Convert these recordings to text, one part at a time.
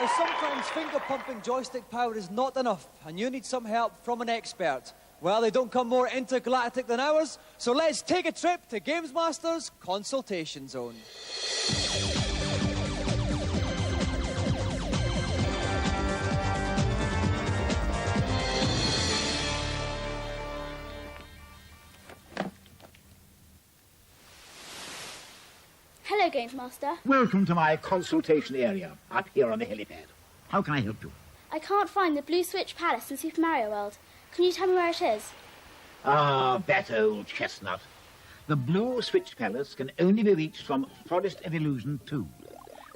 Now, sometimes finger-pumping joystick power is not enough, and you need some help from an expert. Well, they don't come more intergalactic than ours, so let's take a trip to GamesMaster's Consultation Zone. Hello, GamesMaster. Welcome to my consultation area, up here on the helipad. How can I help you? I can't find the Blue Switch Palace in Super Mario World. Can you tell me where it is? Ah, that old chestnut. The Blue Switch Palace can only be reached from Forest of Illusion 2.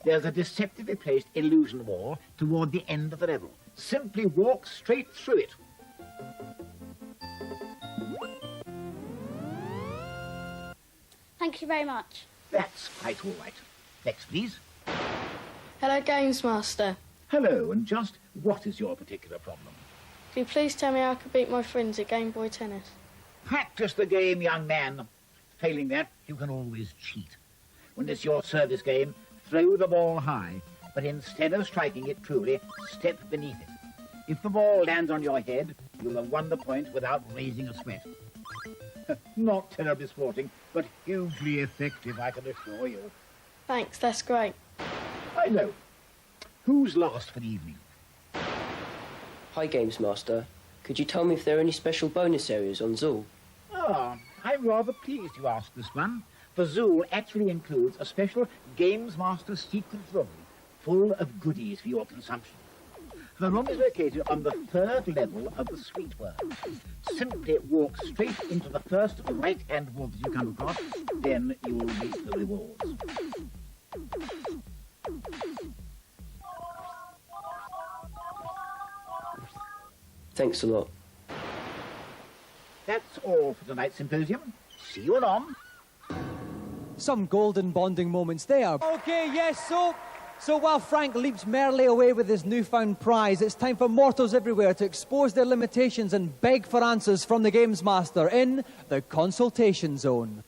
There's a deceptively placed illusion wall toward the end of the level. Simply walk straight through it. Thank you very much. That's quite all right. Next, please. Hello, GamesMaster. Hello, and just what is your particular problem? Could you please tell me how I could beat my friends at Game Boy Tennis? Practice the game, young man. Failing that, you can always cheat. When it's your service game, throw the ball high, but instead of striking it truly, step beneath it. If the ball lands on your head, you'll have won the point without raising a sweat. Not terribly sporting, but hugely effective, I can assure you. Thanks, that's great. I know. Who's last for the evening? Hi, GamesMaster. Could you tell me if there are any special bonus areas on Zool? Ah, I'm rather pleased you asked this one. For Zool actually includes a special GamesMaster secret room full of goodies for your consumption. The room is located on the 3rd level of the Sweet World. Simply walk straight into the first right-hand wall that you come across, then you will reach the rewards. Thanks a lot. That's all for tonight's symposium. See you anon. Some golden bonding moments there. Okay, yes, So while Frank leaps merrily away with his newfound prize, it's time for mortals everywhere to expose their limitations and beg for answers from the GamesMaster in the Consultation Zone.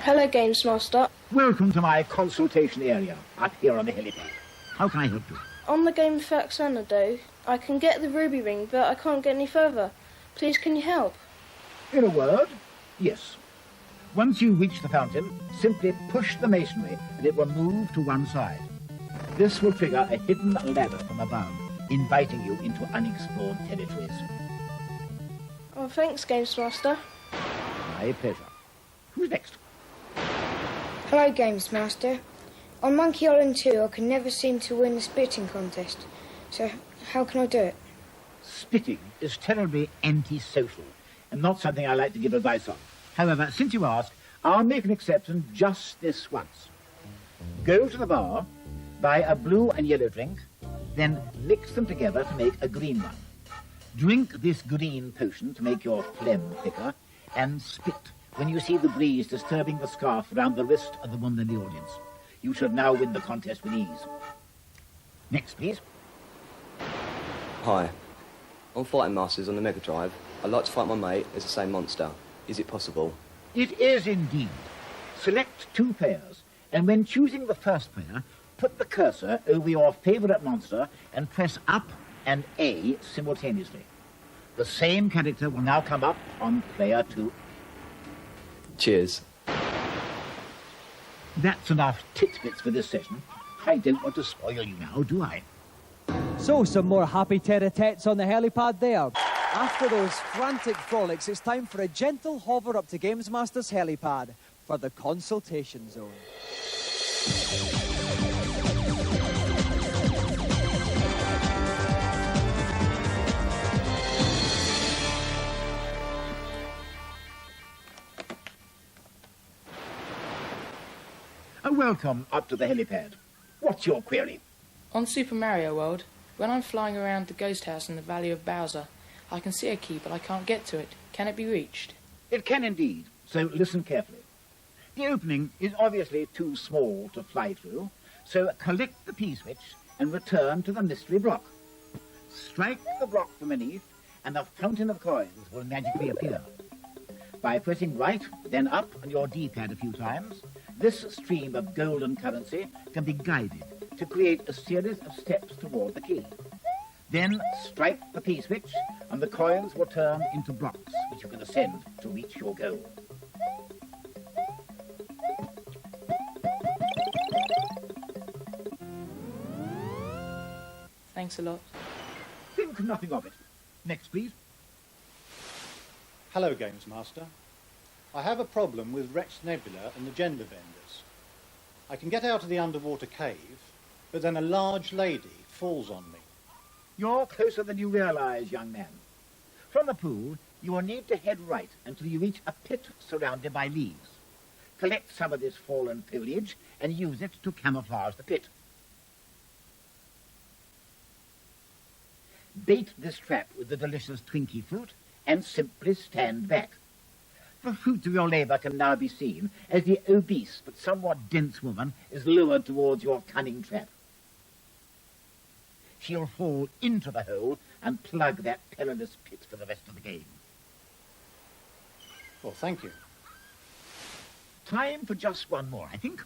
Hello, GamesMaster. Welcome to my consultation area, up here on the helipad. How can I help you? On the game Fax Xanadu, I can get the ruby ring, but I can't get any further. Please, can you help? In a word, yes. Once you reach the fountain, simply push the masonry and it will move to one side. This will trigger a hidden ladder from above, inviting you into unexplored territories. Oh, thanks, GamesMaster. My pleasure. Who's next? Hello, GamesMaster. On Monkey Island 2, I can never seem to win the spitting contest. So, how can I do it? Spitting is terribly antisocial and not something I like to give advice on. However, since you asked, I'll make an exception just this once. Go to the bar, buy a blue and yellow drink, then mix them together to make a green one. Drink this green potion to make your phlegm thicker, and spit when you see the breeze disturbing the scarf round the wrist of the woman in the audience. You should now win the contest with ease. Next, please. Hi. On Fighting Masters on the Mega Drive, I'd like to fight my mate as the same monster. Is it possible? It is indeed. Select 2 players, and when choosing the first player, put the cursor over your favourite monster and press up and A simultaneously. The same character will now come up on player 2. Cheers. That's enough titbits for this session. I don't want to spoil you now, do I? So, some more happy tete-a-tetes on the helipad there. After those frantic frolics, it's time for a gentle hover up to GamesMaster's helipad for the Consultation Zone. Welcome up to the helipad. What's your query? On Super Mario World, when I'm flying around the ghost house in the Valley of Bowser, I can see a key, but I can't get to it. Can it be reached? It can indeed, so listen carefully. The opening is obviously too small to fly through, So collect the P-switch and return to the mystery block. Strike the block from beneath and a fountain of coins will magically appear. By pressing right, then up on your D-pad a few times, this stream of golden currency can be guided to create a series of steps toward the key. Then strike the P-switch and the coins will turn into blocks which you can ascend to reach your goal. Thanks a lot. Think nothing of it. Next, please. Hello, GamesMaster. I have a problem with Rex Nebula and the gender vendors. I can get out of the underwater cave, but then a large lady falls on me. You're closer than you realize, young man. From the pool, you will need to head right until you reach a pit surrounded by leaves. Collect some of this fallen foliage and use it to camouflage the pit. Bait this trap with the delicious Twinkie fruit and simply stand back. The fruit of your labour can now be seen as the obese but somewhat dense woman is lured towards your cunning trap. She'll fall into the hole and plug that perilous pit for the rest of the game. Well, thank you. Time for just one more, I think.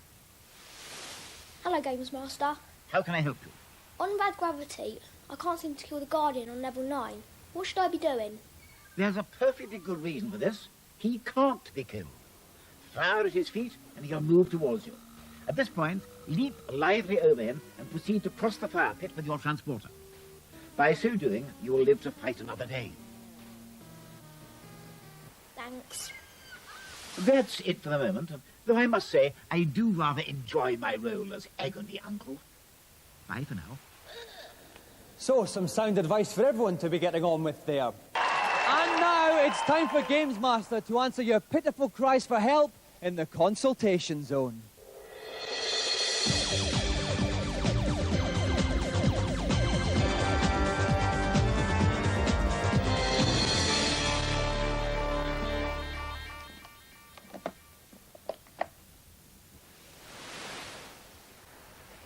Hello, GamesMaster. How can I help you? On bad gravity, I can't seem to kill the Guardian on level 9. What should I be doing? There's a perfectly good reason for this. He can't be killed. Fire at his feet and he'll move towards you. At this point, leap lively over him and proceed to cross the fire pit with your transporter. By so doing, you will live to fight another day. Thanks. That's it for the moment, though I must say I do rather enjoy my role as agony uncle. Bye for now. So, some sound advice for everyone to be getting on with there. And now it's time for GamesMaster to answer your pitiful cries for help in the consultation zone.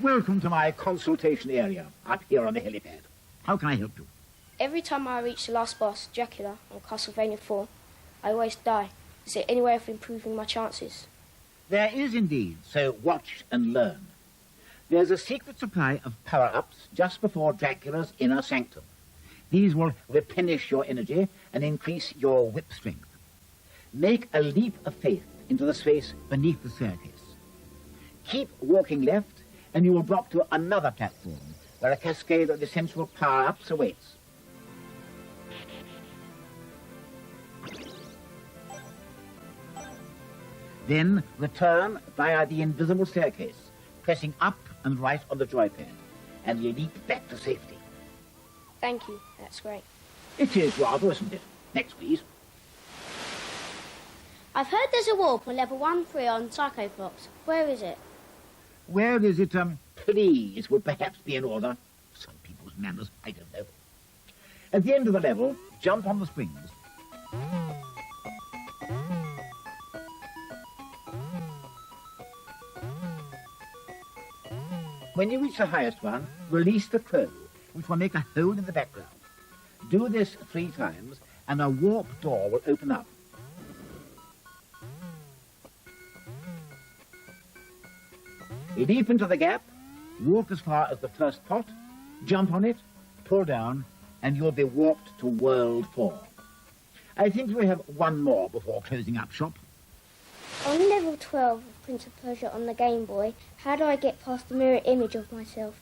Welcome to my consultation area, up here on the helipad. How can I help you? Every time I reach the last boss, Dracula, on Castlevania 4, I always die. Is there any way of improving my chances? There is indeed, so watch and learn. There's a secret supply of power-ups just before Dracula's inner sanctum. These will replenish your energy and increase your whip strength. Make a leap of faith into the space beneath the staircase. Keep walking left, and you will drop to another platform where a cascade of essential power-ups awaits. Then return via the invisible staircase, pressing up and right on the joypad, and leap back to safety. Thank you, that's great. It is rather, isn't it? Next, please. I've heard there's a warp on level 1-3 on Psychofox. Where is it? Where is it, please, would perhaps be in order. Some people's manners, I don't know. At the end of the level, jump on the springs. When you reach the highest one, release the crow, which will make a hole in the background. Do this 3 times, and a warp door will open up. Leap into the gap, walk as far as the first pot, jump on it, pull down, and you'll be warped to World 4. I think we have one more before closing up shop. On level 12 of Prince of Persia on the Game Boy, how do I get past the mirror image of myself?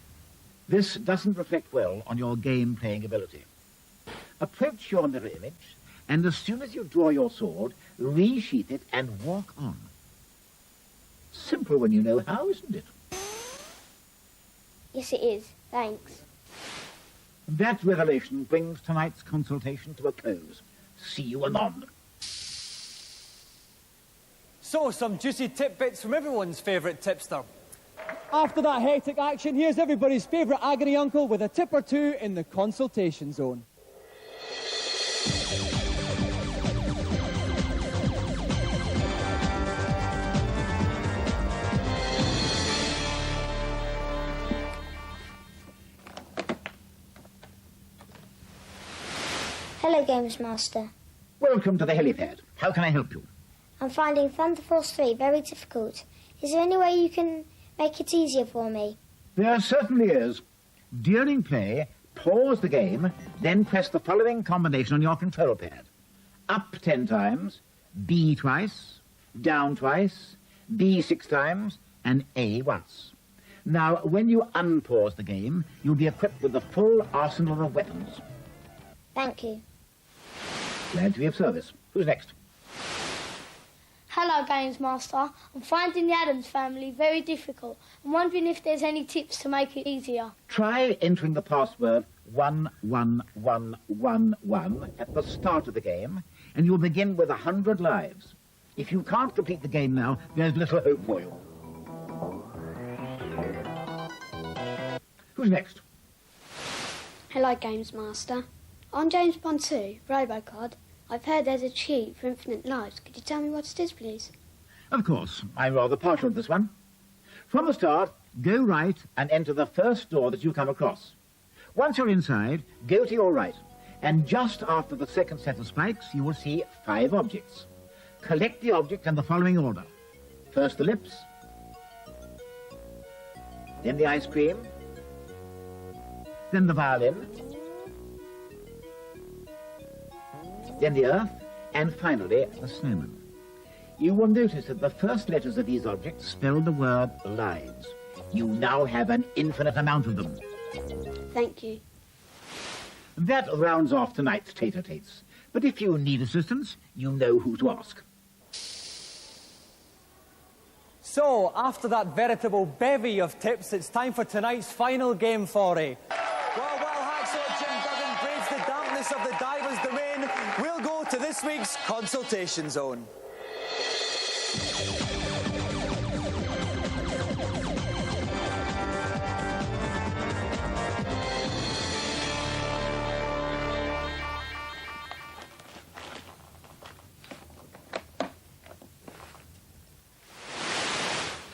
This doesn't reflect well on your game-playing ability. Approach your mirror image, and as soon as you draw your sword, resheath it and walk on. Simple when you know how, isn't it? Yes, it is. Thanks. That revelation brings tonight's consultation to a close. See you anon. So, some juicy tidbits from everyone's favourite tipster. After that hectic action, here's everybody's favourite agony uncle with a tip or two in the consultation zone. Hello, GamesMaster. Welcome to the helipad. How can I help you? I'm finding Thunder Force 3 very difficult. Is there any way you can make it easier for me? There certainly is. During play, pause the game, then press the following combination on your control pad. Up 10 times, B twice, down twice, B 6 times, and A once. Now, when you unpause the game, you'll be equipped with the full arsenal of weapons. Thank you. Glad to be of service. Who's next? Hello, GamesMaster. I'm finding the Addams family very difficult. I'm wondering if there's any tips to make it easier. Try entering the password 11111 at the start of the game, and you'll begin with 100 lives. If you can't complete the game now, there's little hope for you. Who's next? Hello, GamesMaster. On James Bond 2, Robocod, I've heard there's a cheat for infinite lives. Could you tell me what it is, please? Of course. I'm rather partial to this one. From the start, go right and enter the first door that you come across. Once you're inside, go to your right, and just after the second set of spikes, you will see 5 objects. Collect the objects in the following order. First the lips, then the ice cream, then the violin, then the earth, and finally the snowman. You will notice that the first letters of these objects spell the word lives. You now have an infinite amount of them. Thank you. That rounds off tonight's tater-tates. But if you need assistance, you know who to ask. So, after that veritable bevy of tips, it's time for tonight's final game foray. Well, while Hacksaw Jim Duggan braves the dampness of the diver's domain, we'll go to this week's consultation zone.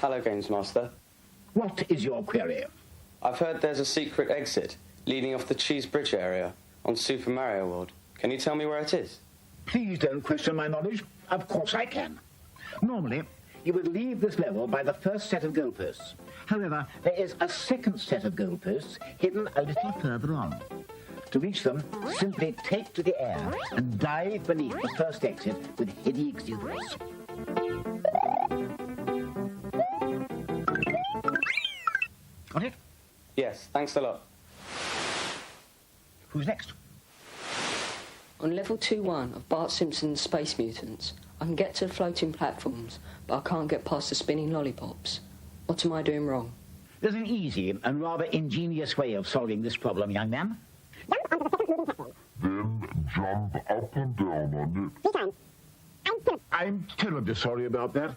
Hello, GamesMaster. What is your query? I've heard there's a secret exit leading off the Cheese Bridge area on Super Mario World. Can you tell me where it is? Please don't question my knowledge. Of course I can. Normally, you would leave this level by the first set of goalposts. However, there is a second set of goalposts hidden a little further on. To reach them, simply take to the air and dive beneath the first exit with heady exuberance. Got it? Yes, thanks a lot. Who's next? On level 2-1 of Bart Simpson's Space Mutants, I can get to the floating platforms, but I can't get past the spinning lollipops. What am I doing wrong? There's an easy and rather ingenious way of solving this problem, young man. Then jump up and down on it. I'm terribly sorry about that.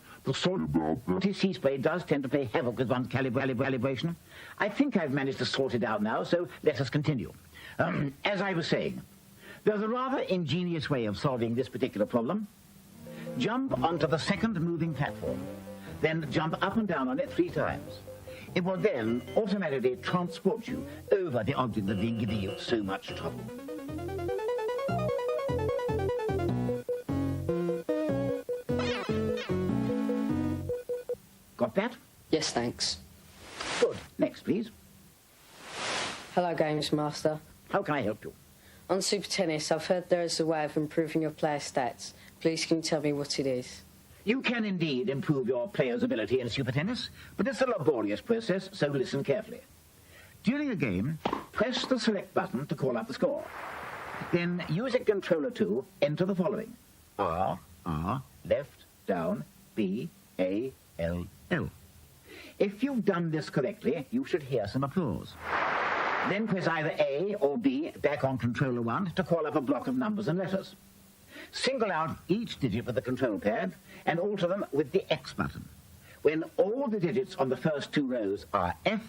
Sea spray does tend to play havoc with one's calibration. I think I've managed to sort it out now, so let us continue. As I was saying, there's a rather ingenious way of solving this particular problem. Jump onto the second moving platform, then jump up and down on it 3 times. It will then automatically transport you over the object that's been giving you so much trouble. Got that? Yes, thanks. Good. Next, please. Hello, GamesMaster. How can I help you? On Super Tennis, I've heard there is a way of improving your player stats. Please can you tell me what it is? You can indeed improve your player's ability in Super Tennis, but it's a laborious process, so listen carefully. During a game, press the select button to call up the score. Then, using controller 2, enter the following. R, left, down, B, A, L, L. If you've done this correctly, you should hear some applause. Then press either A or B back on controller 1 to call up a block of numbers and letters. Single out each digit with the control pad and alter them with the X button. When all the digits on the first 2 rows are F,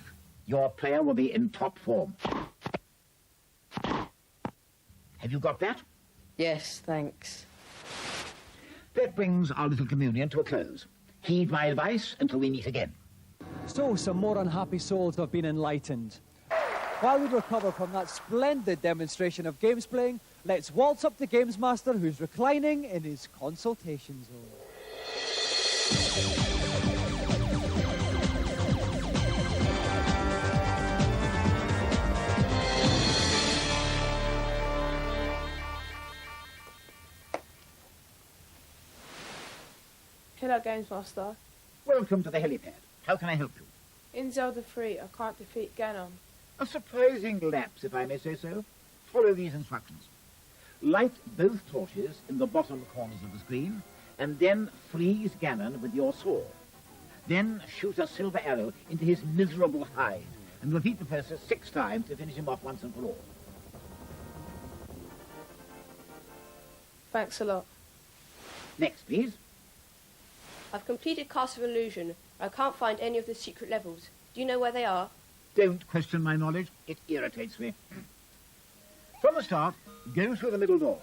your player will be in top form. Have you got that? Yes, thanks. That brings our little communion to a close. Heed my advice until we meet again. So, some more unhappy souls have been enlightened. While we recover from that splendid demonstration of games playing, Let's waltz up to GamesMaster, who's reclining in his consultation zone. Hello, GamesMaster. Welcome to the helipad. How can I help you? In Zelda 3, I can't defeat Ganon. A surprising lapse, if I may say so. Follow these instructions. Light both torches in the bottom corners of the screen, and then freeze Ganon with your sword. Then shoot a silver arrow into his miserable hide, and repeat the process 6 times to finish him off once and for all. Thanks a lot. Next, please. I've completed Castle of Illusion. I can't find any of the secret levels. Do you know where they are? Don't question my knowledge. It irritates me. From the start, go through the middle door.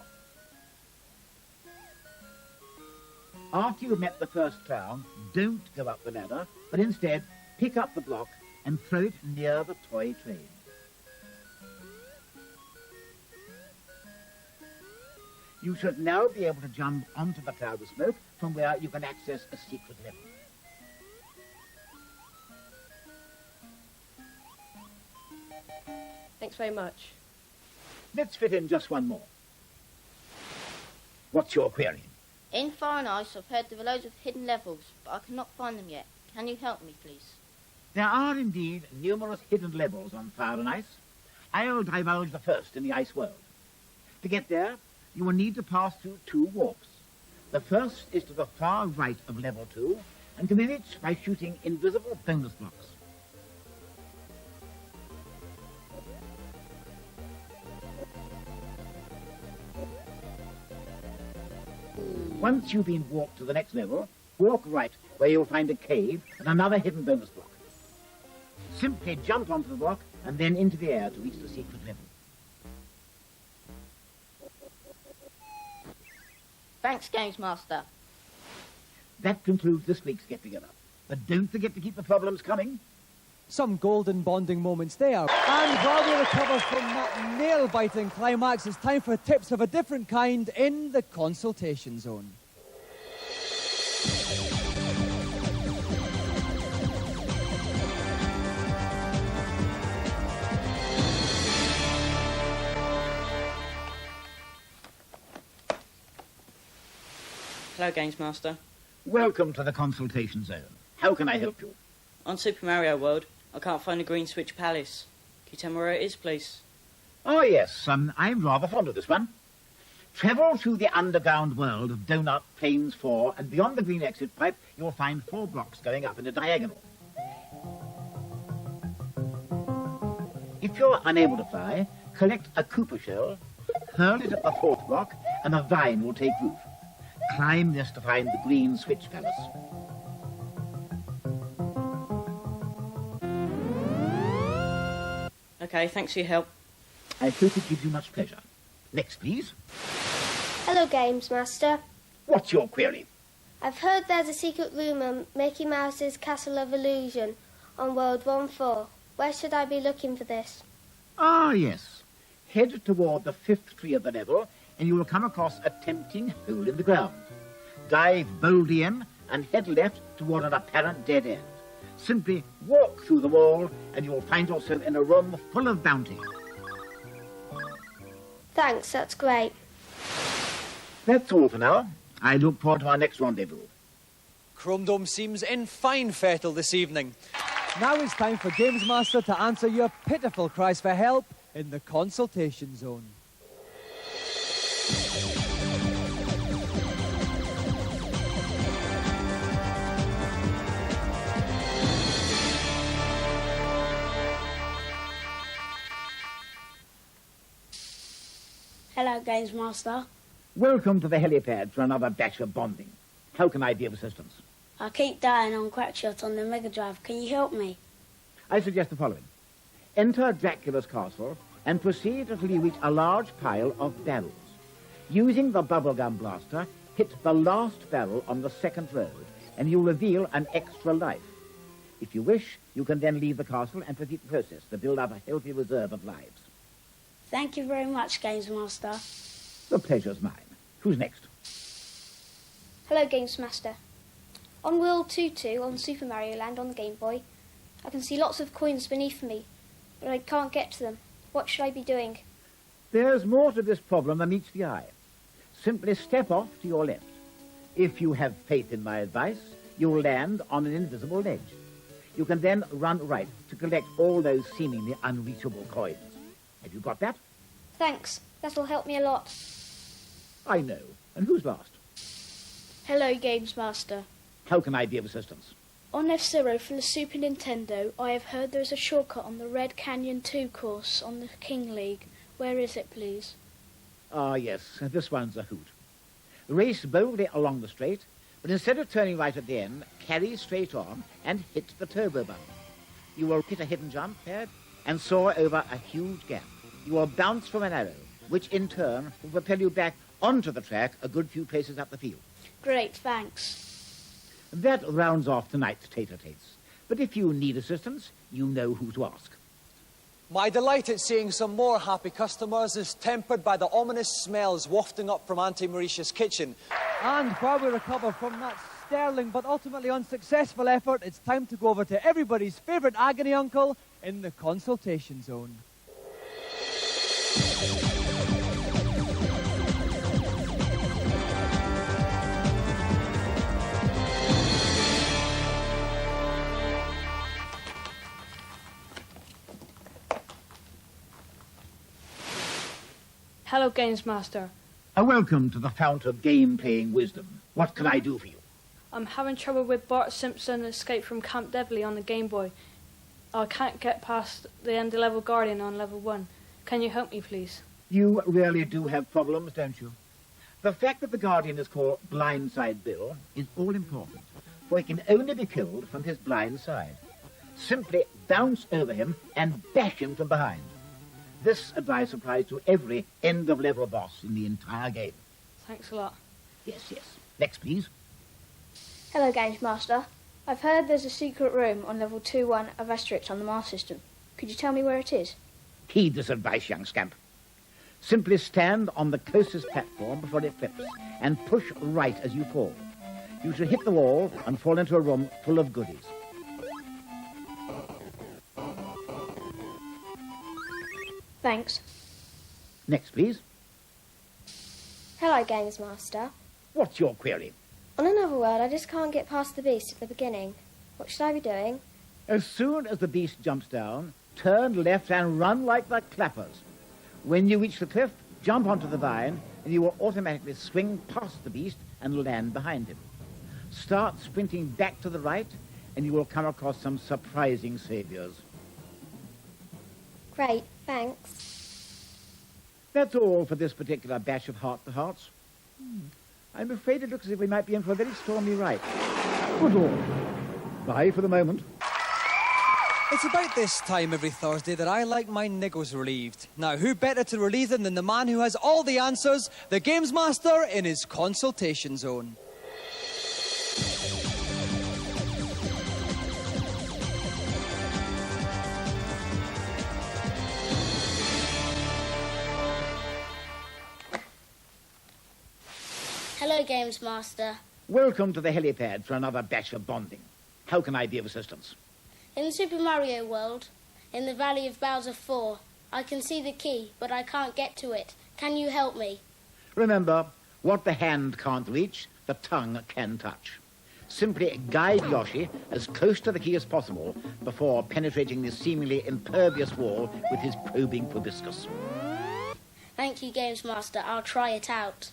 After you've met the first clown, don't go up the ladder, but instead pick up the block and throw it near the toy train. You should now be able to jump onto the cloud of smoke from where you can access a secret level. Thanks very much. Let's fit in just one more. What's your query? In Fire and Ice, I've heard there are loads of hidden levels, but I cannot find them yet. Can you help me, please? There are indeed numerous hidden levels on Fire and Ice. I'll divulge the first in the Ice world. To get there, you will need to pass through 2 warps. The first is to the far right of level 2, and can be reached by shooting invisible bonus blocks. Once you've been warped to the next level, walk right, where you'll find a cave and another hidden bonus block. Simply jump onto the block and then into the air to reach the secret level. Thanks, GamesMaster. That concludes this week's get-together. But don't forget to keep the problems coming. Some golden bonding moments there. And while we recover from that nail-biting climax, it's time for tips of a different kind in the consultation zone. Hello, GamesMaster. Welcome to the consultation zone. How can I help you? On Super Mario World, I can't find the Green Switch Palace. Can you tell me where it is, please? Oh, yes. I'm rather fond of this one. Travel through the underground world of Donut Plains 4, and beyond the green exit pipe, you'll find 4 blocks going up in a diagonal. If you're unable to fly, collect a Koopa shell, hurl it at the 4th block, and a vine will take root. Climb this to find the Green Switch Palace. Okay, thanks for your help. I hope it gives you much pleasure. Next, please. Hello, GamesMaster. What's your query? I've heard there's a secret room on Mickey Mouse's Castle of Illusion on World 1-4. Where should I be looking for this? Ah, yes. Head toward the 5th tree of the level, and you will come across a tempting hole in the ground. Dive boldly in and head left toward an apparent dead end. Simply walk through the wall, and you will find yourself in a room full of bounty. Thanks, that's great. That's all for now. I look forward to our next rendezvous. Chrome Dome seems in fine fettle this evening. Now it's time for GamesMaster to answer your pitiful cries for help in the consultation zone. Hello, GamesMaster. Welcome to the helipad for another batch of bonding. How can I be of assistance? I keep dying on Crackshot on the Mega Drive. Can you help me? I suggest the following. Enter Dracula's castle and proceed until you reach a large pile of barrels. Using the bubblegum blaster, hit the last barrel on the 2nd road, and you'll reveal an extra life. If you wish, you can then leave the castle and repeat the process to build up a healthy reserve of lives. Thank you very much, GamesMaster. The pleasure's mine. Who's next? Hello, GamesMaster. On World 2-2 on Super Mario Land on the Game Boy, I can see lots of coins beneath me, but I can't get to them. What should I be doing? There's more to this problem than meets the eye. Simply step off to your left. If you have faith in my advice, you'll land on an invisible ledge. You can then run right to collect all those seemingly unreachable coins. Have you got that? Thanks. That'll help me a lot. I know. And who's last? Hello, GamesMaster. How can I be of assistance? On F-Zero for the Super Nintendo, I have heard there's a shortcut on the Red Canyon 2 course on the King League. Where is it, please? Ah, yes, this one's a hoot. Race boldly along the straight, but instead of turning right at the end, carry straight on and hit the turbo button. You will hit a hidden jump pad and soar over a huge gap. You will bounce from an arrow, which in turn will propel you back onto the track a good few places up the field. Great, thanks. That rounds off tonight's tater-tates. But if you need assistance, you know who to ask. My delight at seeing some more happy customers is tempered by the ominous smells wafting up from Auntie Mauritius' kitchen. And while we recover from that sterling but ultimately unsuccessful effort, it's time to go over to everybody's favourite agony uncle in the consultation zone. Hello, GamesMaster. Welcome to the fount of game-playing wisdom. What can I do for you? I'm having trouble with Bart Simpson Escape from Camp Devley on the Game Boy. I can't get past the end-level Guardian on level 1. Can you help me, please? You really do have problems, don't you? The fact that the Guardian is called Blindside Bill is all important, for he can only be killed from his blind side. Simply bounce over him and bash him from behind. This advice applies to every end-of-level boss in the entire game. Thanks a lot. Yes, yes. Next, please. Hello, GamesMaster. I've heard there's a secret room on level 2-1 of Asterix on the Mars system. Could you tell me where it is? Heed this advice, young scamp. Simply stand on the closest platform before it flips and push right as you fall. You should hit the wall and fall into a room full of goodies. Thanks. Next, please. Hello, GamesMaster. What's your query? On another world, I just can't get past the beast at the beginning. What should I be doing? As soon as the beast jumps down, turn left and run like the clappers. When you reach the cliff, jump onto the vine, and you will automatically swing past the beast and land behind him. Start sprinting back to the right, and you will come across some surprising saviors. Great, thanks. That's all for this particular batch of heart-to-hearts. I'm afraid it looks as if we might be in for a very stormy ride. Good all. Bye for the moment. It's about this time every Thursday that I like my niggles relieved. Now, who better to relieve them than the man who has all the answers, the Games Master in his consultation zone. Hello, GamesMaster. Welcome to the helipad for another batch of bonding. How can I be of assistance? In Super Mario World, in the Valley of Bowser 4, I can see the key, but I can't get to it. Can you help me? Remember, what the hand can't reach, the tongue can touch. Simply guide Yoshi as close to the key as possible before penetrating this seemingly impervious wall with his probing proboscis. Thank you, GamesMaster. I'll try it out.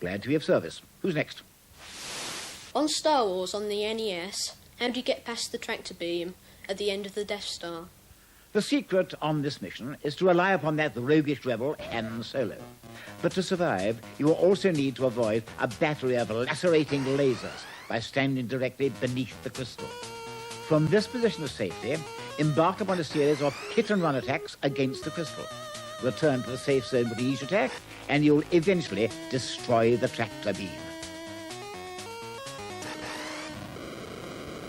Glad to be of service. Who's next? On Star Wars on the NES, how do you get past the tractor beam at the end of the Death Star? The secret on this mission is to rely upon that roguish rebel, Han Solo. But to survive, you will also need to avoid a battery of lacerating lasers by standing directly beneath the crystal. From this position of safety, embark upon a series of hit-and-run attacks against the crystal. Return to the safe zone with each attack, and you'll eventually destroy the tractor beam.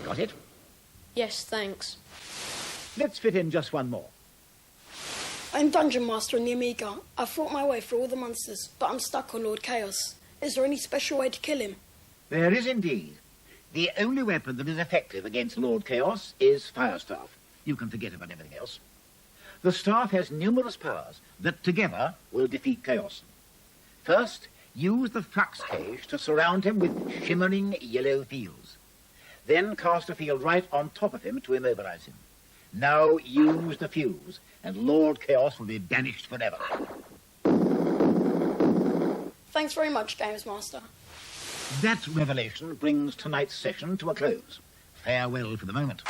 Got it? Yes, thanks. Let's fit in just one more. I'm Dungeon Master on the Amiga. I've fought my way through all the monsters, but I'm stuck on Lord Chaos. Is there any special way to kill him? There is indeed. The only weapon that is effective against Lord Chaos is Fire Staff. You can forget about everything else. The staff has numerous powers that together will defeat Chaos. First, use the flux cage to surround him with shimmering yellow fields. Then cast a field right on top of him to immobilize him. Now use the fuse, and Lord Chaos will be banished forever. Thanks very much, GamesMaster. That revelation brings tonight's session to a close. Farewell for the moment.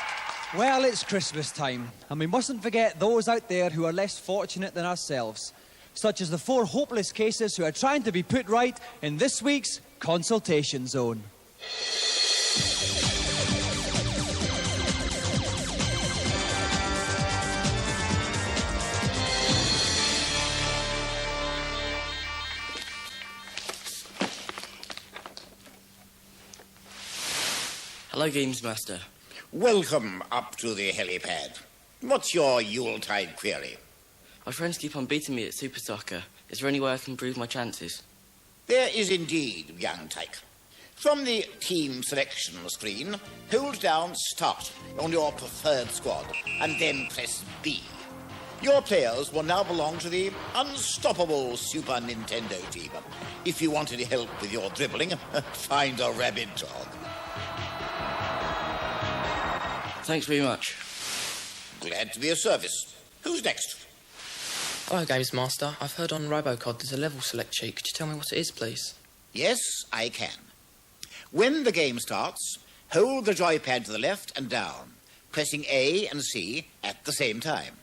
Well, it's Christmas time, and we mustn't forget those out there who are less fortunate than ourselves, such as the 4 hopeless cases who are trying to be put right in this week's Consultation Zone. Hello, GamesMaster. Welcome up to the helipad. What's your Yuletide query? My friends keep on beating me at Super Soccer. Is there any way I can improve my chances? There is indeed, young tyke. From the team selection screen, hold down Start on your preferred squad, and then press B. Your players will now belong to the unstoppable Super Nintendo team. If you want any help with your dribbling, find a rabid dog. Thanks very much. Glad to be of service. Who's next? Hello, GamesMaster. I've heard on Robocod there's a level select sheet. Could you tell me what it is, please? Yes, I can. When the game starts, hold the joypad to the left and down, pressing A and C at the same time.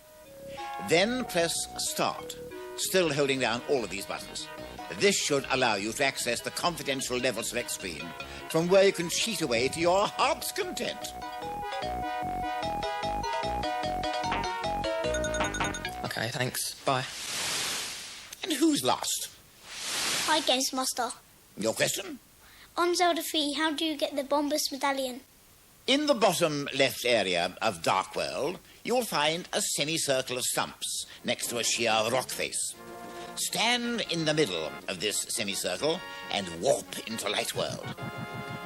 Then press Start, still holding down all of these buttons. This should allow you to access the confidential level select screen, from where you can cheat away to your heart's content. Okay, thanks. Bye. And who's last? Hi, GamesMaster. Your question? On Zelda 3, how do you get the Bombus Medallion? In the bottom left area of Dark World, you'll find a semicircle of stumps next to a sheer rock face. Stand in the middle of this semicircle and warp into Light World.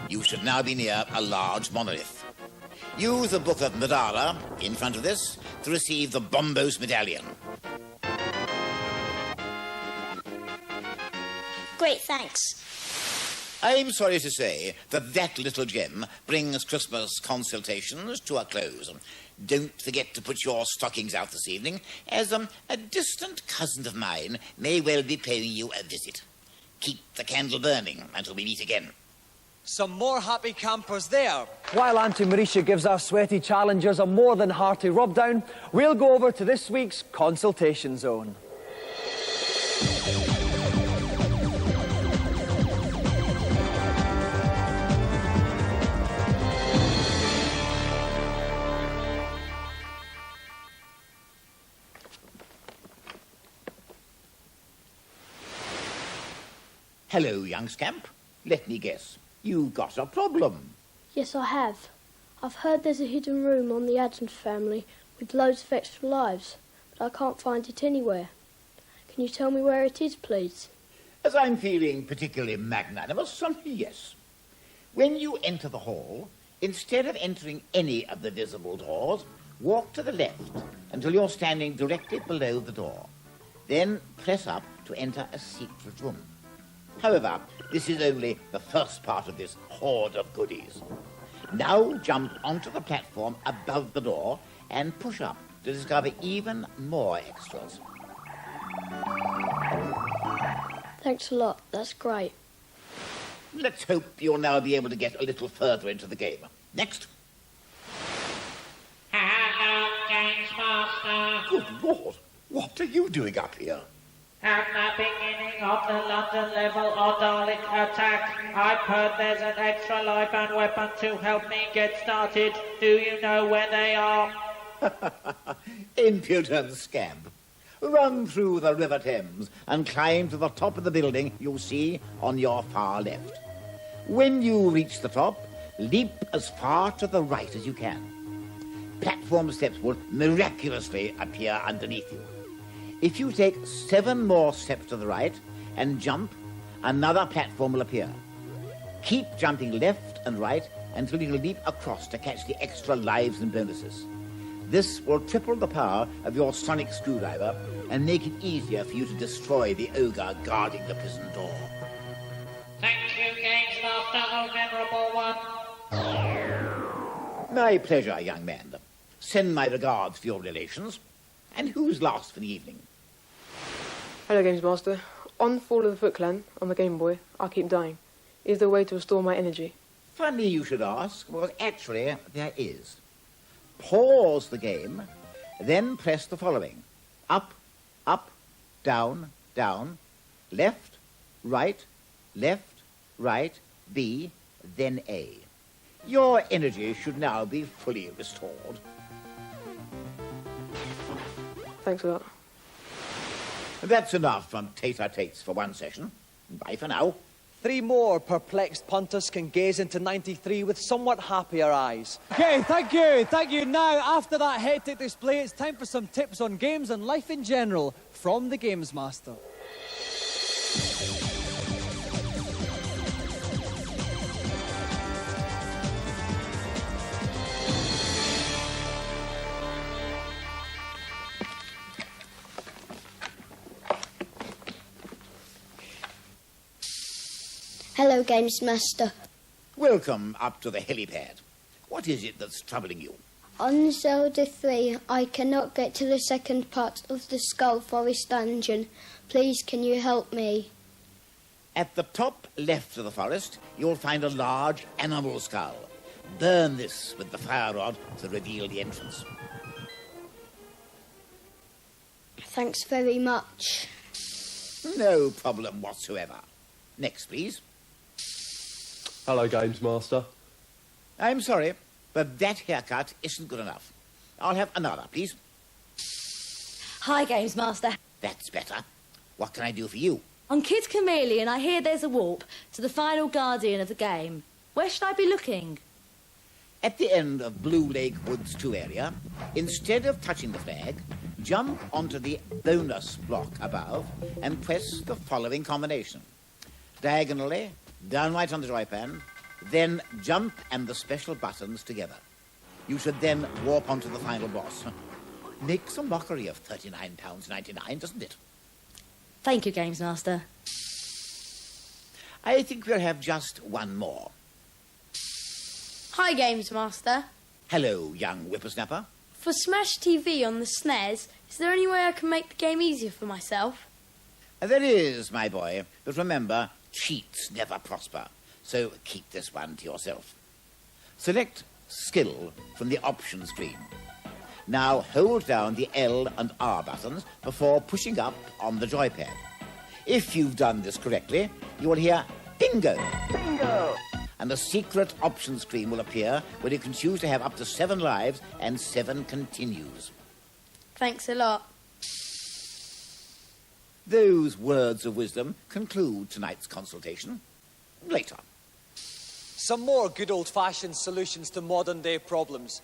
You should now be near a large monolith. Use the Book of Madara in front of this to receive the Bombos Medallion. Great, thanks. I'm sorry to say that little gem brings Christmas consultations to a close. Don't forget to put your stockings out this evening, as a distant cousin of mine may well be paying you a visit. Keep the candle burning until we meet again. Some more happy campers there. While Auntie Marisha gives our sweaty challengers a more than hearty rub-down, we'll go over to this week's Consultation Zone. Hello, young scamp. Let me guess. You got a problem. Yes, I have. I've heard there's a hidden room on the Adams family with loads of extra lives, but I can't find it anywhere. Can you tell me where it is, please? As I'm feeling particularly magnanimous, yes. When you enter the hall, instead of entering any of the visible doors, walk to the left until you're standing directly below the door. Then press up to enter a secret room. However, this is only the first part of this hoard of goodies. Now jump onto the platform above the door and push up to discover even more extras. Thanks a lot. That's great. Let's hope you'll now be able to get a little further into the game. Next. Hello, GamesMaster. Good Lord, what are you doing up here? At the beginning of the London level or Dalek attack, I've heard there's an extra life and weapon to help me get started. Do you know where they are? Impudent scamp. Run through the River Thames and climb to the top of the building you'll see on your far left. When you reach the top, leap as far to the right as you can. Platform steps will miraculously appear underneath you. If you take 7 more steps to the right and jump, another platform will appear. Keep jumping left and right until you leap across to catch the extra lives and bonuses. This will triple the power of your sonic screwdriver and make it easier for you to destroy the ogre guarding the prison door. Thank you, GamesMaster, oh venerable one. My pleasure, young man. Send my regards to your relations. And who's last for the evening? Hello, GamesMaster. On Fall of the Foot Clan on the Game Boy, I keep dying. Is there a way to restore my energy? Funny you should ask, because actually there is. Pause the game, then press the following. Up, up, down, down, left, right, B, then A. Your energy should now be fully restored. Thanks a lot. That's enough on tete-a-tetes for one session. Bye for now. 3 more perplexed punters can gaze into 93 with somewhat happier eyes. Okay, thank you, thank you. Now, after that hectic display, it's time for some tips on games and life in general from the GamesMaster. Hello, GamesMaster. Welcome up to the helipad. What is it that's troubling you? On Zelda 3, I cannot get to the second part of the Skull Forest dungeon. Please, can you help me? At the top left of the forest, you'll find a large animal skull. Burn this with the fire rod to reveal the entrance. Thanks very much. No problem whatsoever. Next, please. Hello, GamesMaster. I'm sorry, but that haircut isn't good enough. I'll have another, please. Hi, GamesMaster. That's better. What can I do for you? I'm Kid Chameleon. I hear there's a warp to the final guardian of the game. Where should I be looking? At the end of Blue Lake Woods 2 area, instead of touching the flag, jump onto the bonus block above and press the following combination. Diagonally, downright on the joypad, then jump and the special buttons together. You should then warp onto the final boss. Makes a mockery of £39.99, doesn't it? Thank you, GamesMaster. I think we'll have just one more. Hi, GamesMaster. Hello, young whippersnapper. For Smash TV on the SNES, is there any way I can make the game easier for myself? There is, my boy, but remember, cheats never prosper, so keep this one to yourself. Select Skill from the options screen. Now hold down the L and R buttons before pushing up on the joypad. If you've done this correctly, you will hear Bingo! Bingo! And a secret options screen will appear where you can choose to have up to 7 lives and 7 continues. Thanks a lot. Those words of wisdom conclude tonight's consultation. Later. Some more good old-fashioned solutions to modern-day problems.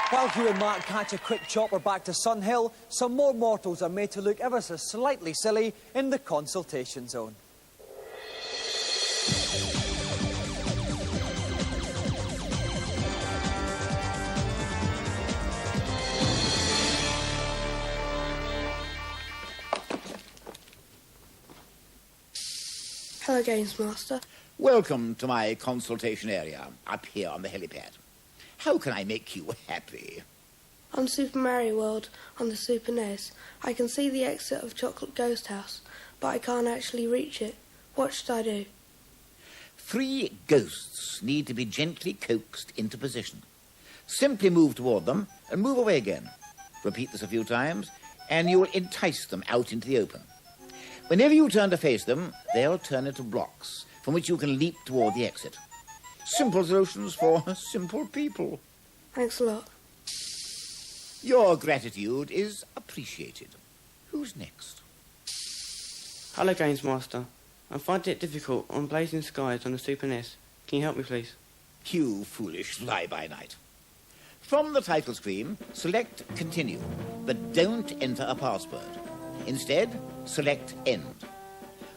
While Hugh and Mark catch a quick chopper back to Sunhill, some more mortals are made to look ever so slightly silly in the consultation zone. Hello, GamesMaster. Welcome to my consultation area, up here on the helipad. How can I make you happy? On Super Mario World on the Super NES, I can see the exit of Chocolate Ghost House, but I can't actually reach it. What should I do? 3 ghosts need to be gently coaxed into position. Simply move toward them and move away again. Repeat this a few times, and you will entice them out into the open. Whenever you turn to face them, they'll turn into blocks from which you can leap toward the exit. Simple solutions for simple people. Thanks a lot. Your gratitude is appreciated. Who's next? Hello, GamesMaster. I'm finding it difficult on Blazing Skies on the Super NES. Can you help me, please? You foolish fly-by-night. From the title screen, select Continue, but don't enter a password. Instead, select End.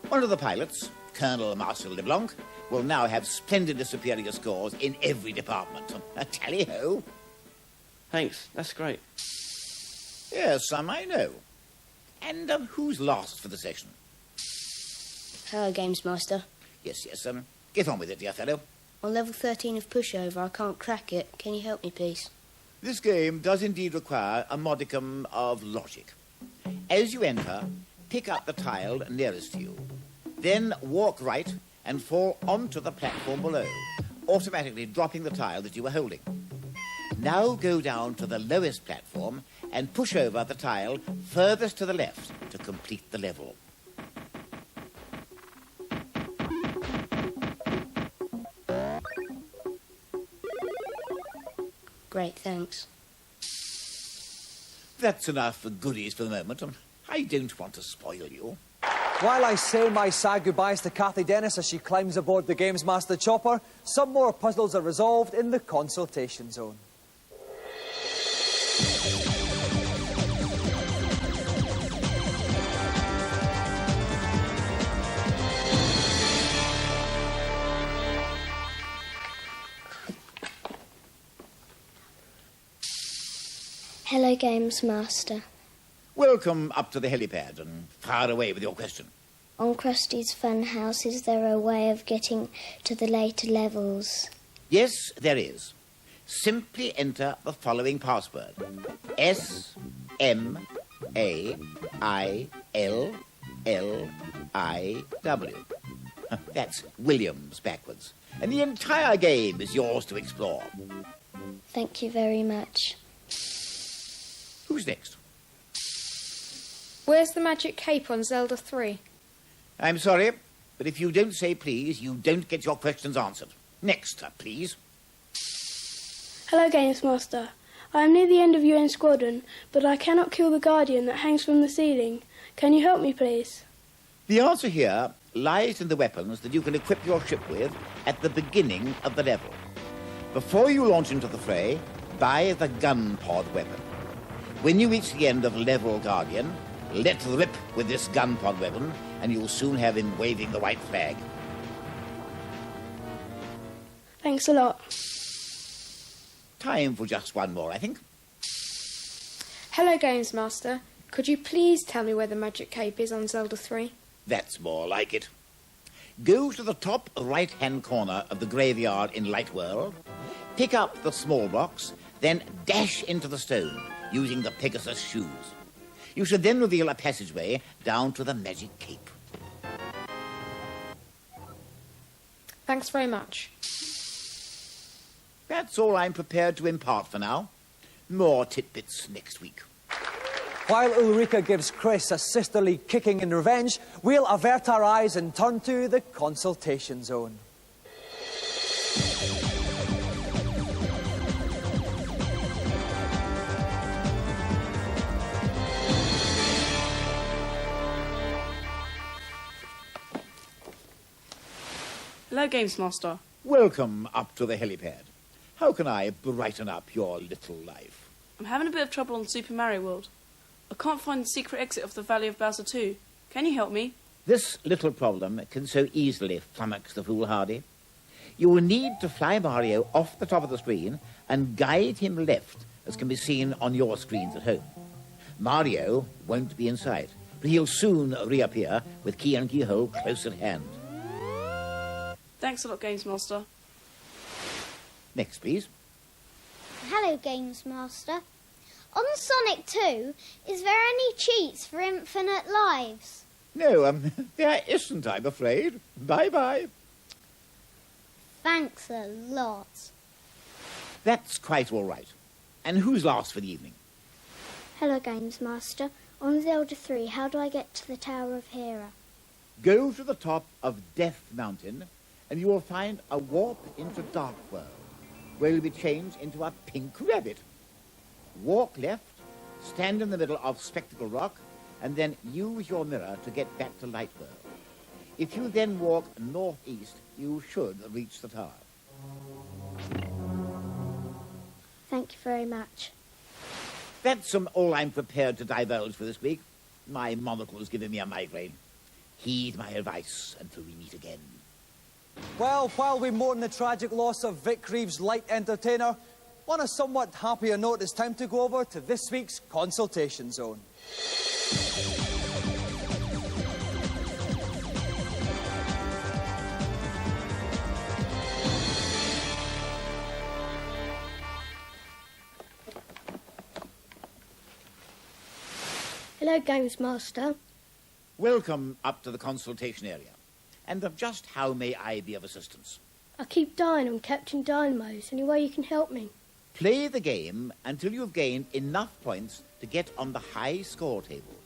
One of the pilots, Colonel Marshal LeBlanc, will now have splendidly superior scores in every department. Tally-ho. Thanks, that's great. Yes, I know. And who's last for the session? Hello, GamesMaster. Yes, get on with it, dear fellow. On level 13 of pushover, I can't crack it. Can you help me, please? This game does indeed require a modicum of logic. As you enter, pick up the tile nearest to you. Then walk right and fall onto the platform below, automatically dropping the tile that you were holding. Now go down to the lowest platform and push over the tile furthest to the left to complete the level. Great, thanks. That's enough goodies for the moment. I don't want to spoil you. While I say my sad goodbyes to Kathy Dennis as she climbs aboard the GamesMaster chopper, some more puzzles are resolved in the consultation zone. Hello, GamesMaster. Welcome up to the helipad and fire away with your question. On Krusty's Funhouse, is there a way of getting to the later levels? Yes, there is. Simply enter the following password. SMAILLIW. That's Williams backwards. And the entire game is yours to explore. Thank you very much. Who's next? Where's the magic cape on Zelda 3? I'm sorry, but if you don't say please, you don't get your questions answered. Next, please. Hello, GamesMaster. I am near the end of UN Squadron, but I cannot kill the Guardian that hangs from the ceiling. Can you help me, please? The answer here lies in the weapons that you can equip your ship with at the beginning of the level. Before you launch into the fray, buy the gun pod weapon. When you reach the end of level Guardian, let rip with this gun pod weapon, and you'll soon have him waving the white flag. Thanks a lot. Time for just one more, I think. Hello, GamesMaster. Could you please tell me where the magic cape is on Zelda 3? That's more like it. Go to the top right-hand corner of the graveyard in Light World, pick up the small box, then dash into the stone using the Pegasus shoes. You should then reveal a passageway down to the magic cape. Thanks very much. That's all I'm prepared to impart for now. More tidbits next week. While Ulrika gives Chris a sisterly kicking in revenge, we'll avert our eyes and turn to the consultation zone. Hello, GamesMaster. Welcome up to the helipad. How can I brighten up your little life? I'm having a bit of trouble on Super Mario World. I can't find the secret exit of the Valley of Bowser 2. Can you help me? This little problem can so easily flummox the foolhardy. You will need to fly Mario off the top of the screen and guide him left, as can be seen on your screens at home. Mario won't be in sight, but he'll soon reappear with key and keyhole close at hand. Thanks a lot, GamesMaster. Next, please. Hello, GamesMaster. On Sonic 2, is there any cheats for infinite lives? No, there isn't, I'm afraid. Bye-bye. Thanks a lot. That's quite all right. And who's last for the evening? Hello, GamesMaster. On Zelda 3, how do I get to the Tower of Hera? Go to the top of Death Mountain, and you will find a warp into Dark World, where you'll be changed into a pink rabbit. Walk left, stand in the middle of Spectacle Rock, and then use your mirror to get back to Light World. If you then walk northeast, you should reach the tower. Thank you very much. That's all I'm prepared to divulge for this week. My monocle's giving me a migraine. Heed my advice until we meet again. Well, while we mourn the tragic loss of Vic Reeves' light entertainer, on a somewhat happier note, it's time to go over to this week's Consultation Zone. Hello, GamesMaster. Welcome up to the consultation area. And just how may I be of assistance? I keep dying on Captain Dynamo. Any way you can help me? Play the game until you've gained enough points to get on the high score table.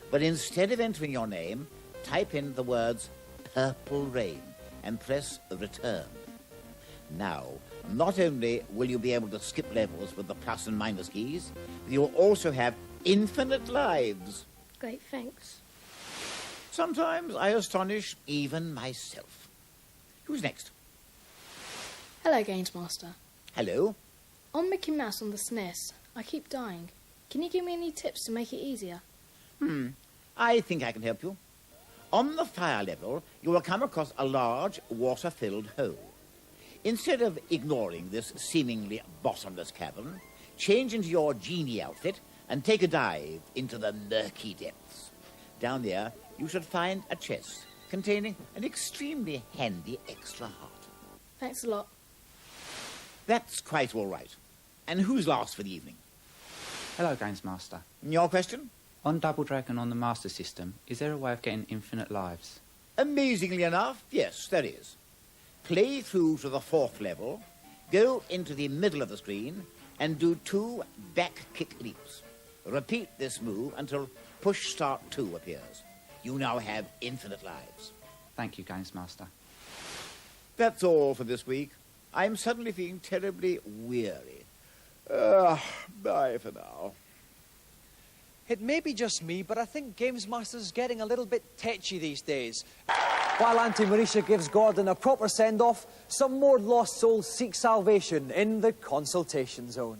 But instead of entering your name, type in the words Purple Rain and press return. Now, not only will you be able to skip levels with the plus and minus keys, but you'll also have infinite lives. Great, thanks. Sometimes I astonish even myself. Who's next? Hello, GamesMaster. Hello. On Mickey Mouse on the SNES, I keep dying. Can you give me any tips to make it easier? I think I can help you. On the fire level, you will come across a large water-filled hole. Instead of ignoring this seemingly bottomless cavern, change into your genie outfit and take a dive into the murky depths. Down there, you should find a chest containing an extremely handy extra heart. Thanks a lot. That's quite all right. And who's last for the evening? Hello, GamesMaster. Your question? On Double Dragon on the Master System, is there a way of getting infinite lives? Amazingly enough, yes, there is. Play through to the 4th level, go into the middle of the screen, and do 2 back kick leaps. Repeat this move until Push Start 2 appears. You now have infinite lives. Thank you, GamesMaster. That's all for this week. I'm suddenly feeling terribly weary. Bye for now. It may be just me, but I think GamesMaster's getting a little bit tetchy these days. While Auntie Marisha gives Gordon a proper send-off, some more lost souls seek salvation in the Consultation Zone.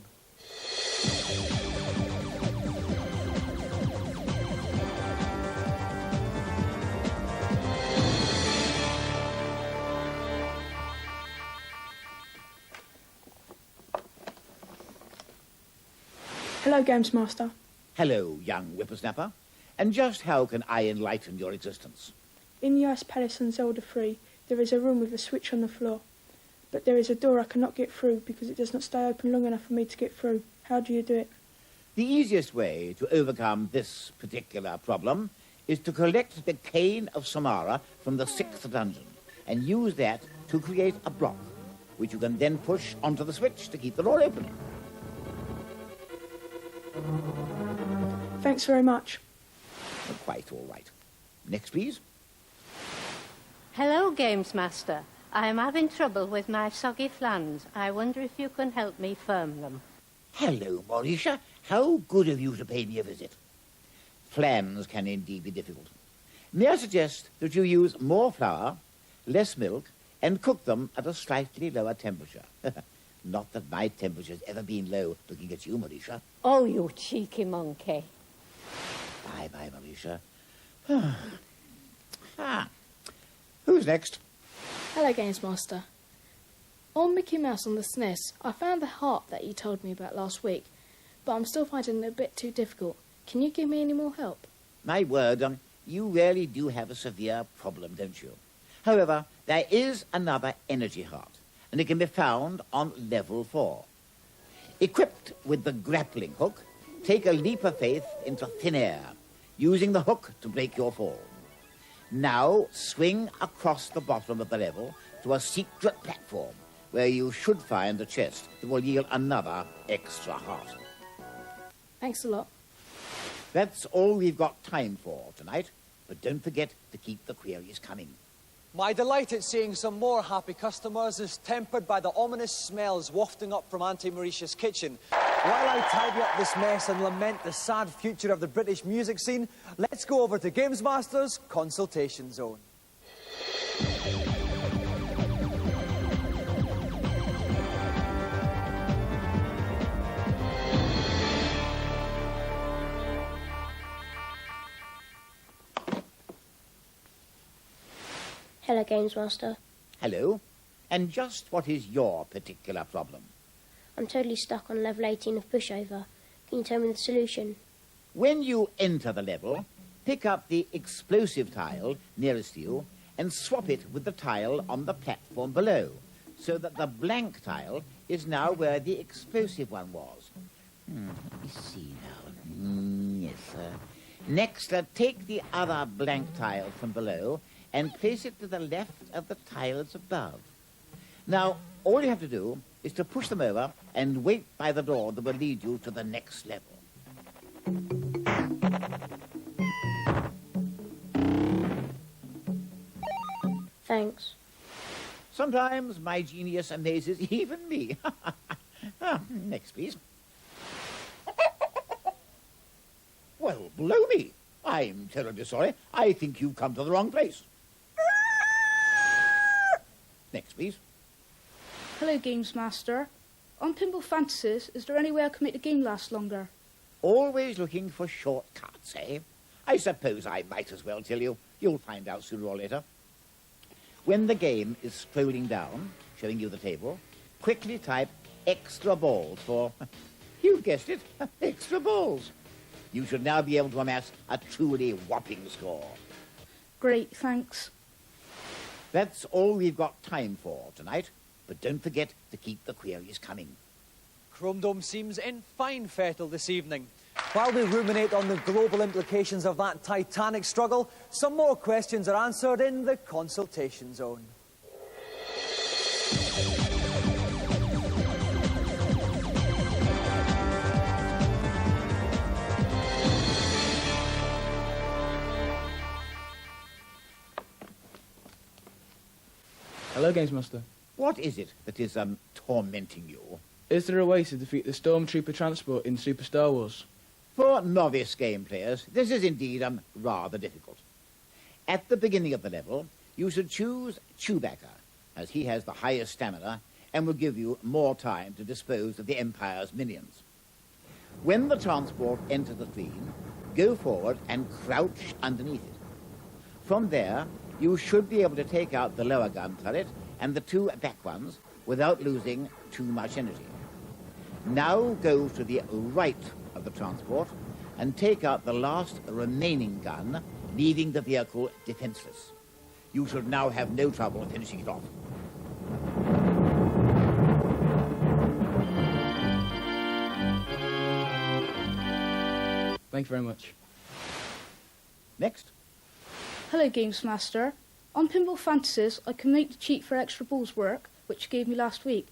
Hello, GamesMaster. Hello, young whippersnapper. And just how can I enlighten your existence? In the Ice Palace on Zelda 3, there is a room with a switch on the floor. But there is a door I cannot get through because it does not stay open long enough for me to get through. How do you do it? The easiest way to overcome this particular problem is to collect the Cane of Samara from the 6th dungeon and use that to create a block, which you can then push onto the switch to keep the door open. Thanks very much. Quite all right. Next, please. Hello, GamesMaster. I am having trouble with my soggy flans. I wonder if you can help me firm them. Hello, Mauricia. How good of you to pay me a visit. Flans can indeed be difficult. May I suggest that you use more flour, less milk, and cook them at a slightly lower temperature. Not that my temperature's ever been low looking at you, Mauricia. Oh, you cheeky monkey. Bye-bye, Mauricia. Who's next? Hello, GamesMaster. On Mickey Mouse on the SNES, I found the harp that you told me about last week, but I'm still finding it a bit too difficult. Can you give me any more help? My word, you really do have a severe problem, don't you? However, there is another energy heart, and it can be found on level 4. Equipped with the grappling hook, take a leap of faith into thin air, using the hook to break your fall. Now swing across the bottom of the level to a secret platform where you should find a chest that will yield another extra heart. Thanks a lot. That's all we've got time for tonight, but don't forget to keep the queries coming. My delight at seeing some more happy customers is tempered by the ominous smells wafting up from Auntie Mauritius' kitchen. While I tidy up this mess and lament the sad future of the British music scene, let's go over to GamesMaster's Consultation Zone. Hello, GamesMaster. Hello. And just what is your particular problem? I'm totally stuck on level 18 of Pushover. Can you tell me the solution? When you enter the level, pick up the explosive tile nearest you and swap it with the tile on the platform below, so that the blank tile is now where the explosive one was. Let me see now. Yes, sir. Next, take the other blank tile from below and place it to the left of the tiles above. Now, all you have to do is to push them over and wait by the door that will lead you to the next level. Thanks. Sometimes my genius amazes even me. Next, please. Well, blow me. I'm terribly sorry. I think you've come to the wrong place. Next, please. Hello, GamesMaster. On Pinball Fantasies, is there any way I can make the game last longer? Always looking for shortcuts, eh? I suppose I might as well tell you. You'll find out sooner or later. When the game is scrolling down, showing you the table, quickly type extra balls for, you guessed it, extra balls. You should now be able to amass a truly whopping score. Great, thanks. That's all we've got time for tonight, but don't forget to keep the queries coming. Chrome Dome seems in fine fettle this evening. While we ruminate on the global implications of that titanic struggle, some more questions are answered in the consultation zone. Hello, GamesMaster. What is it that is tormenting you? Is there a way to defeat the Stormtrooper transport in Super Star Wars? For novice game players, this is indeed rather difficult. At the beginning of the level, you should choose Chewbacca, as he has the highest stamina and will give you more time to dispose of the Empire's minions. When the transport enters the screen, go forward and crouch underneath it. From there, you should be able to take out the lower gun turret and the two back ones without losing too much energy. Now go to the right of the transport and take out the last remaining gun, leaving the vehicle defenseless. You should now have no trouble finishing it off. Thank you very much. Next. Hello, GamesMaster. On Pinball Fantasies, I can make the cheat for extra balls work, which you gave me last week,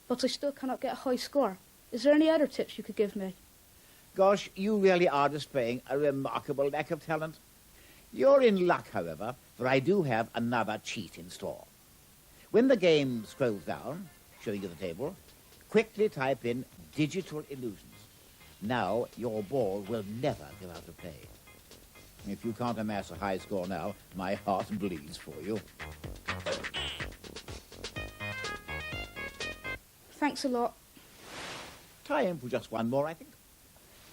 but I still cannot get a high score. Is there any other tips you could give me? Gosh, you really are displaying a remarkable lack of talent. You're in luck, however, for I do have another cheat in store. When the game scrolls down, showing you the table, quickly type in digital illusions. Now your ball will never go out of play. If you can't amass a high score now, my heart bleeds for you. Thanks a lot. Time for just one more, I think.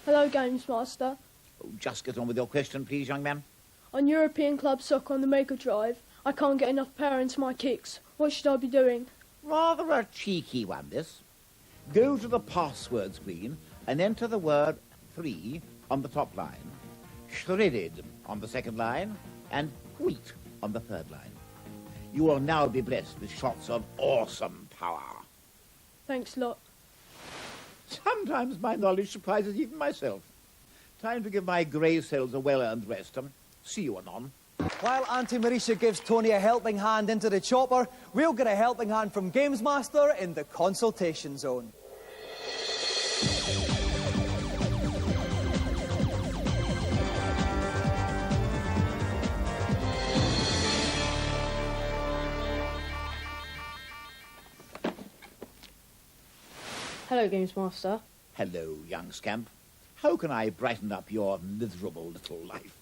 Hello, GamesMaster. Oh, just get on with your question, please, young man. On European Club Soccer on the Mega Drive, I can't get enough power into my kicks. What should I be doing? Rather a cheeky one, this. Go to the password screen and enter the word 3 on the top line, shredded on the second line, and wheat on the third line. You will now be blessed with shots of awesome power. Thanks a lot. Sometimes my knowledge surprises even myself. Time to give my grey cells a well-earned rest. See you anon. While Auntie Marisha gives Tony a helping hand into the chopper, we'll get a helping hand from GamesMaster in the consultation zone. Hello, GamesMaster. Hello, young scamp. How can I brighten up your miserable little life?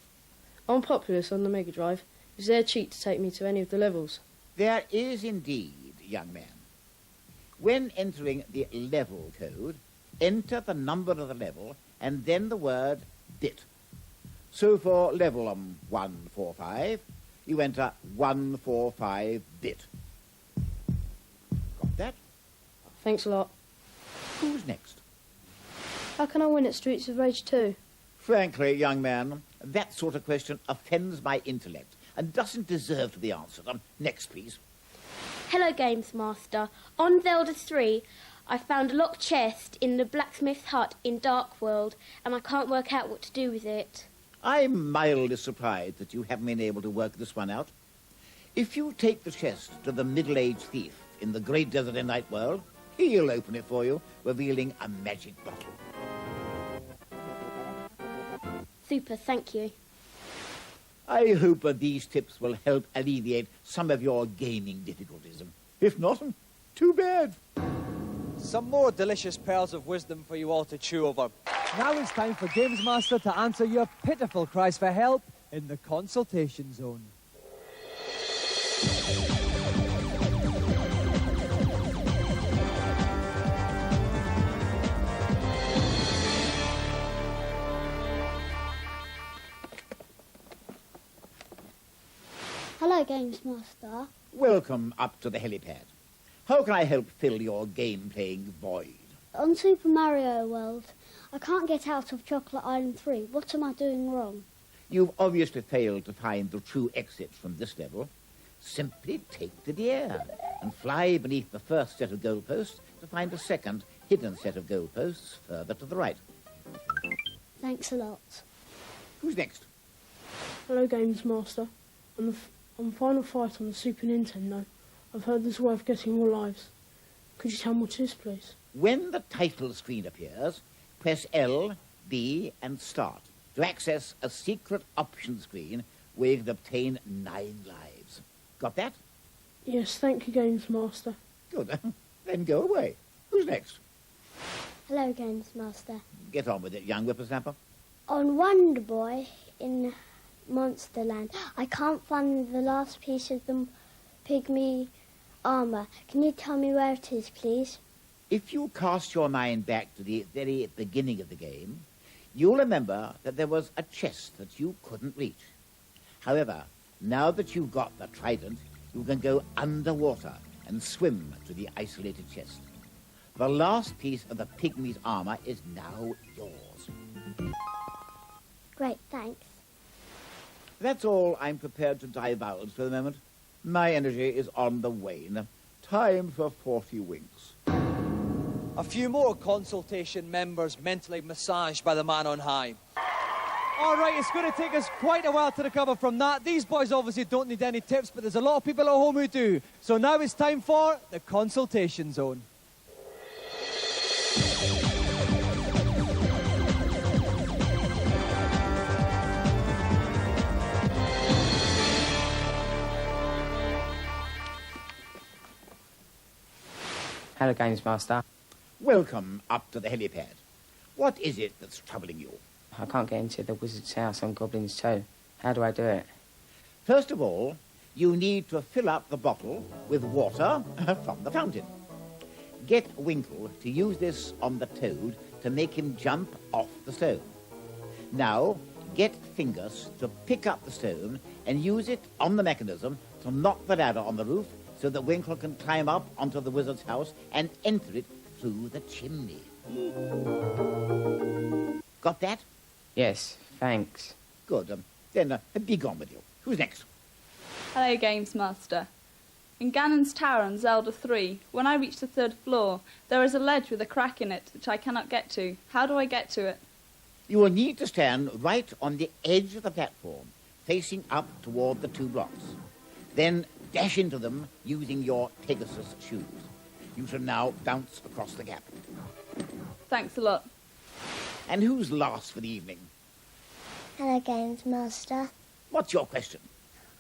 On Populous on the Mega Drive, is there a cheat to take me to any of the levels? There is indeed, young man. When entering the level code, enter the number of the level and then the word bit. So for level 145, you enter 145-bit. Got that? Thanks a lot. Who's next? How can I win at Streets of Rage 2? Frankly, young man, that sort of question offends my intellect and doesn't deserve to be answered. Next, please. Hello, GamesMaster. On Zelda 3, I found a locked chest in the blacksmith's hut in Dark World, and I can't work out what to do with it. I'm mildly surprised that you haven't been able to work this one out. If you take the chest to the middle-aged thief in the Great Desert in Night World, he'll open it for you, revealing a magic bottle. Super, thank you. I hope that these tips will help alleviate some of your gaming difficulties. If not, too bad. Some more delicious pearls of wisdom for you all to chew over. Now it's time for GamesMaster to answer your pitiful cries for help in the consultation zone. Hello, GamesMaster. Welcome up to the helipad. How can I help fill your game-playing void? On Super Mario World, I can't get out of Chocolate Island 3. What am I doing wrong? You've obviously failed to find the true exit from this level. Simply take to the air and fly beneath the first set of goalposts to find a second hidden set of goalposts further to the right. Thanks a lot. Who's next? Hello, GamesMaster. On Final Fight on the Super Nintendo, I've heard there's a way of getting more lives. Could you tell me what it is, please? When the title screen appears, press L, B, and Start to access a secret option screen where you can obtain 9 lives. Got that? Yes, thank you, GamesMaster. Good. Then go away. Who's next? Hello, GamesMaster. Get on with it, young whippersnapper. On Wonder Boy in Monsterland, I can't find the last piece of the pygmy armour. Can you tell me where it is, please? If you cast your mind back to the very beginning of the game, you'll remember that there was a chest that you couldn't reach. However, now that you've got the trident, you can go underwater and swim to the isolated chest. The last piece of the pygmy's armour is now yours. Great, thanks. That's all I'm prepared to divulge for the moment. My energy is on the wane. Time for 40 winks. A few more consultation members mentally massaged by the man on high. All right, it's going to take us quite a while to recover from that. These boys obviously don't need any tips, but there's a lot of people at home who do. So now it's time for the consultation zone. Hello, GamesMaster. Welcome up to the helipad. What is it that's troubling you? I can't get into the wizard's house on Goblin's Toe. How do I do it? First of all, you need to fill up the bottle with water from the fountain. Get Winkle to use this on the toad to make him jump off the stone. Now, get Fingers to pick up the stone and use it on the mechanism to knock the ladder on the roof so that Winkle can climb up onto the wizard's house and enter it through the chimney. Got that? Yes, thanks. Good. Then be gone with you. Who's next? Hello, GamesMaster. In Ganon's Tower on Zelda 3, when I reach the 3rd floor, there is a ledge with a crack in it which I cannot get to. How do I get to it? You will need to stand right on the edge of the platform, facing up toward the 2 blocks. Then dash into them using your Pegasus shoes. You shall now bounce across the gap. Thanks a lot. And who's last for the evening? Hello, GamesMaster. What's your question?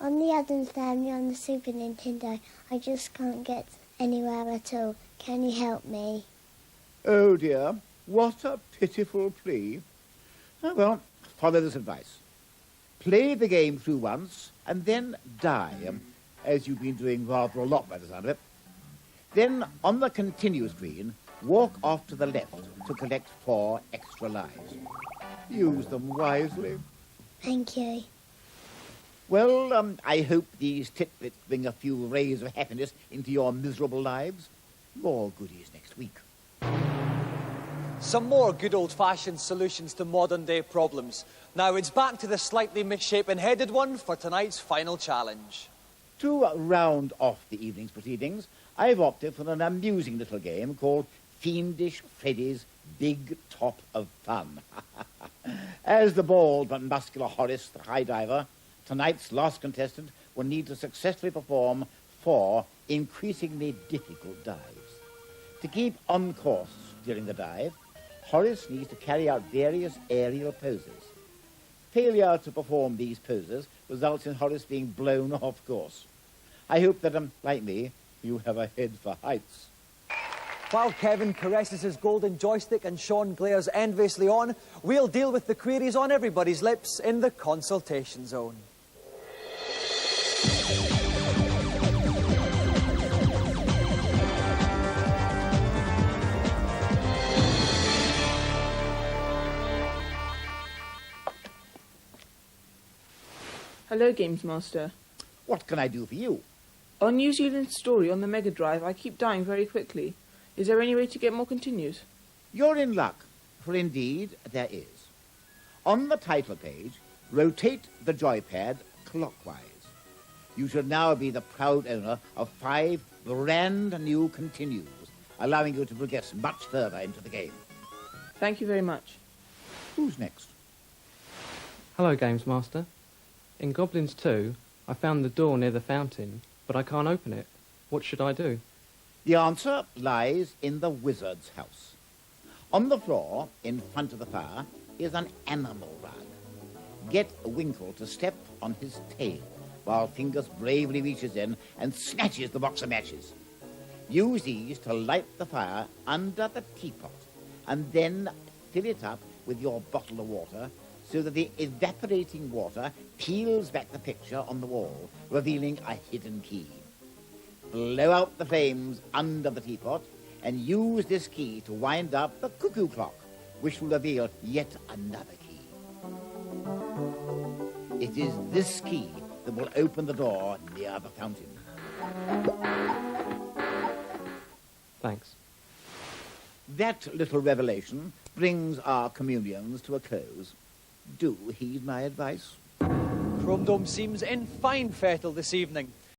On the Addams Family on the Super Nintendo, I just can't get anywhere at all. Can you help me? Oh, dear. What a pitiful plea. Oh, well, follow this advice. Play the game through once and then die, as you've been doing rather a lot by the sound of it. Then, on the continue screen, walk off to the left to collect 4 extra lives. Use them wisely. Thank you. Well, I hope these tidbits bring a few rays of happiness into your miserable lives. More goodies next week. Some more good old-fashioned solutions to modern-day problems. Now it's back to the slightly misshapen headed one for tonight's final challenge. To round off the evening's proceedings, I've opted for an amusing little game called Fiendish Freddy's Big Top of Fun. As the bald but muscular Horace, the high diver, tonight's last contestant will need to successfully perform 4 increasingly difficult dives. To keep on course during the dive, Horace needs to carry out various aerial poses. Failure to perform these poses results in Horace being blown off course. I hope that, like me, you have a head for heights. While Kevin caresses his golden joystick and Sean glares enviously on, we'll deal with the queries on everybody's lips in the consultation zone. Hello, GamesMaster. What can I do for you? On New Zealand's story on the Mega Drive, I keep dying very quickly. Is there any way to get more continues? You're in luck, for indeed there is. On the title page, rotate the joypad clockwise. You should now be the proud owner of 5 brand new continues, allowing you to progress much further into the game. Thank you very much. Who's next? Hello, GamesMaster. In Goblins 2, I found the door near the fountain, but I can't open it. What should I do? The answer lies in the wizard's house. On the floor, in front of the fire, is an animal rug. Get Winkle to step on his tail, while Fingers bravely reaches in and snatches the box of matches. Use these to light the fire under the teapot, and then fill it up with your bottle of water, so that the evaporating water peels back the picture on the wall, revealing a hidden key. Blow out the flames under the teapot, and use this key to wind up the cuckoo clock, which will reveal yet another key. It is this key that will open the door near the fountain. Thanks. That little revelation brings our communions to a close. Do heed my advice. Chrome Dome seems in fine fettle this evening.